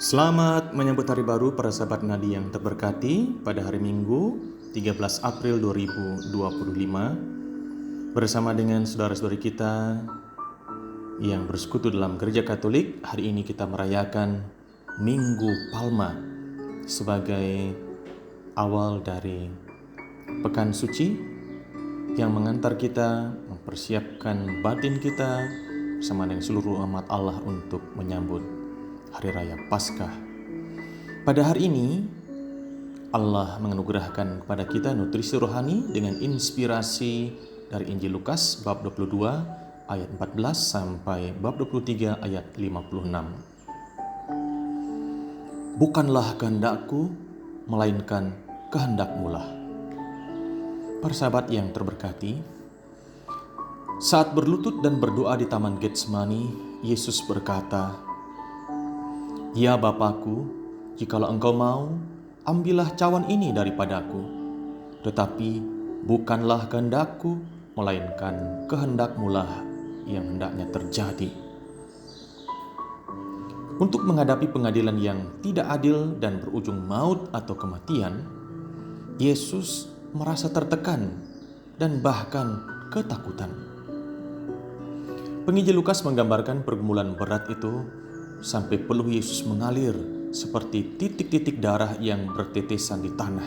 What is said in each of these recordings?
Selamat menyambut hari baru para sahabat Nadi yang terberkati pada hari Minggu 13 April 2025 bersama dengan saudara-saudari kita yang bersekutu dalam Gereja Katolik. Hari ini kita merayakan Minggu Palma sebagai awal dari Pekan Suci yang mengantar kita mempersiapkan batin kita bersama dengan seluruh umat Allah untuk menyambut Hari Raya Paskah. Pada hari ini, Allah menganugerahkan kepada kita nutrisi rohani dengan inspirasi dari Injil Lukas bab 22 ayat 14 sampai bab 23 ayat 56. Bukanlah kehendakku, melainkan kehendak-Mu-lah. Para sahabat yang terberkati, saat berlutut dan berdoa di Taman Getsemani, Yesus berkata, "Ya Bapakku, jikalau Engkau mau, ambillah cawan ini daripadaku. Tetapi bukanlah kehendakku, melainkan kehendak-Mu-lah yang hendaknya terjadi." Untuk menghadapi pengadilan yang tidak adil dan berujung maut atau kematian, Yesus merasa tertekan dan bahkan ketakutan. Penginjil Lukas menggambarkan pergumulan berat itu sampai peluh Yesus mengalir seperti titik-titik darah yang bertetesan di tanah.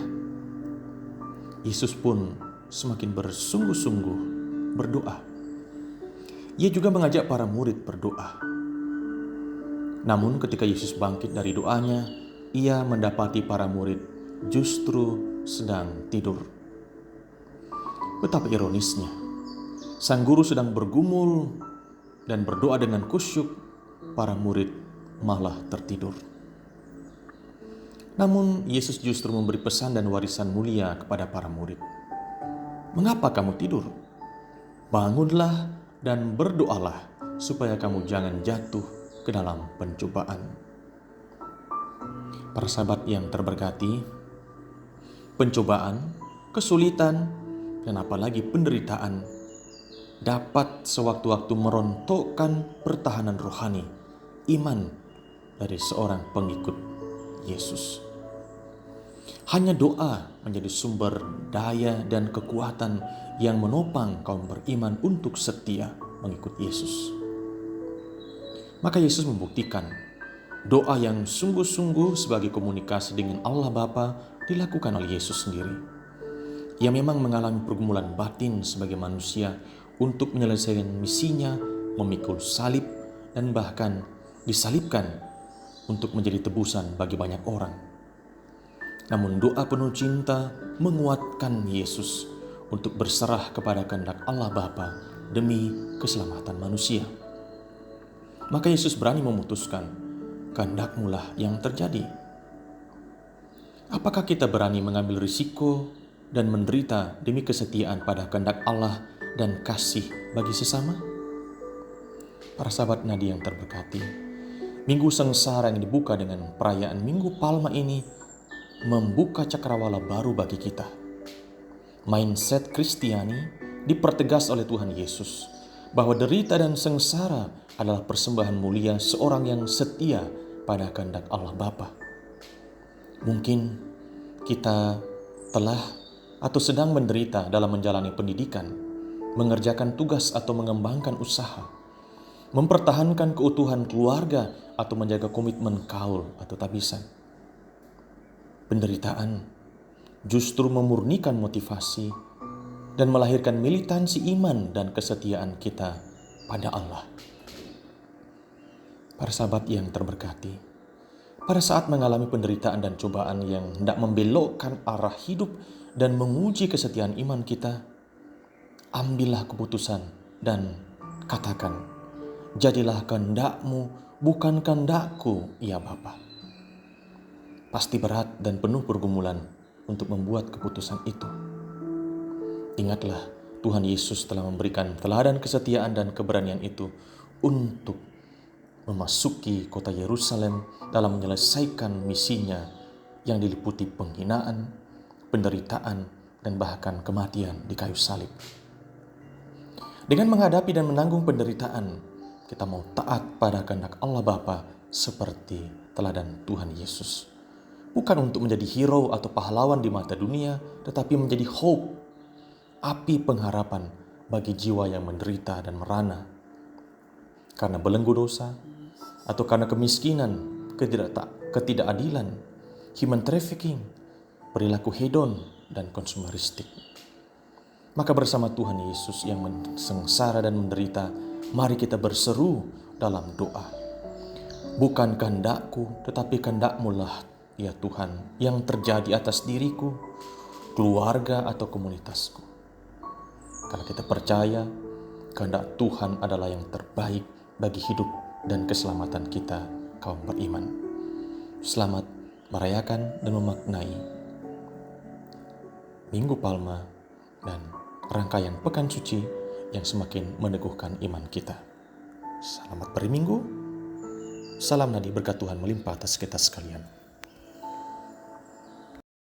Yesus pun semakin bersungguh-sungguh berdoa. Ia juga mengajak para murid berdoa. Namun ketika Yesus bangkit dari doanya, ia mendapati para murid justru sedang tidur. Betapa ironisnya, sang guru sedang bergumul dan berdoa dengan khusyuk, para murid malah tertidur. Namun Yesus justru memberi pesan dan warisan mulia kepada para murid. Mengapa kamu tidur? Bangunlah dan berdoalah supaya kamu jangan jatuh ke dalam pencobaan. Para sahabat yang terberkati, pencobaan, kesulitan, dan apalagi penderitaan dapat sewaktu-waktu merontokkan pertahanan rohani, iman dari seorang pengikut Yesus. Hanya doa menjadi sumber daya dan kekuatan yang menopang kaum beriman untuk setia mengikut Yesus. Maka Yesus membuktikan doa yang sungguh-sungguh sebagai komunikasi dengan Allah Bapa dilakukan oleh Yesus sendiri. Ia memang mengalami pergumulan batin sebagai manusia untuk menyelesaikan misinya, memikul salib, dan bahkan disalibkan untuk menjadi tebusan bagi banyak orang. Namun doa penuh cinta menguatkan Yesus untuk berserah kepada kehendak Allah Bapa demi keselamatan manusia. Maka Yesus berani memutuskan, kehendak-Mu-lah yang terjadi. Apakah kita berani mengambil risiko dan menderita demi kesetiaan pada kehendak Allah dan kasih bagi sesama? Para sahabat Nadi yang terberkati, Minggu Sengsara yang dibuka dengan perayaan Minggu Palma ini membuka cakrawala baru bagi kita. Mindset Kristiani dipertegas oleh Tuhan Yesus bahwa derita dan sengsara adalah persembahan mulia seorang yang setia pada kehendak Allah Bapa. Mungkin kita telah atau sedang menderita dalam menjalani pendidikan, mengerjakan tugas atau mengembangkan usaha, mempertahankan keutuhan keluarga atau menjaga komitmen kaul atau tabisan. Penderitaan justru memurnikan motivasi dan melahirkan militansi iman dan kesetiaan kita pada Allah. Para sahabat yang terberkati, pada saat mengalami penderitaan dan cobaan yang hendak membelokkan arah hidup dan menguji kesetiaan iman kita, ambillah keputusan dan katakan, "Jadilah kehendak-Mu, bukan kehendak-Ku, ya Bapa." Pasti berat dan penuh pergumulan untuk membuat keputusan itu. Ingatlah, Tuhan Yesus telah memberikan teladan kesetiaan dan keberanian itu untuk memasuki kota Yerusalem dalam menyelesaikan misinya yang diliputi penghinaan, penderitaan, dan bahkan kematian di kayu salib. Dengan menghadapi dan menanggung penderitaan, Kita mau taat pada kehendak Allah Bapa seperti teladan Tuhan Yesus. Bukan untuk menjadi hero atau pahlawan di mata dunia, tetapi menjadi hope, api pengharapan bagi jiwa yang menderita dan merana karena belenggu dosa, atau karena kemiskinan, ketidakadilan, human trafficking, perilaku hedon, dan konsumeristik. Maka bersama Tuhan Yesus yang sengsara dan menderita, mari kita berseru dalam doa. Bukan kehendakku, tetapi kehendak-Mu lah, ya Tuhan, yang terjadi atas diriku, keluarga atau komunitasku. Karena kita percaya kehendak Tuhan adalah yang terbaik bagi hidup dan keselamatan kita, kaum beriman. Selamat merayakan dan memaknai Minggu Palma dan rangkaian Pekan Suci yang semakin meneguhkan iman kita. Selamat berminggu. Salam Nadi, berkat Tuhan melimpah atas kita sekalian.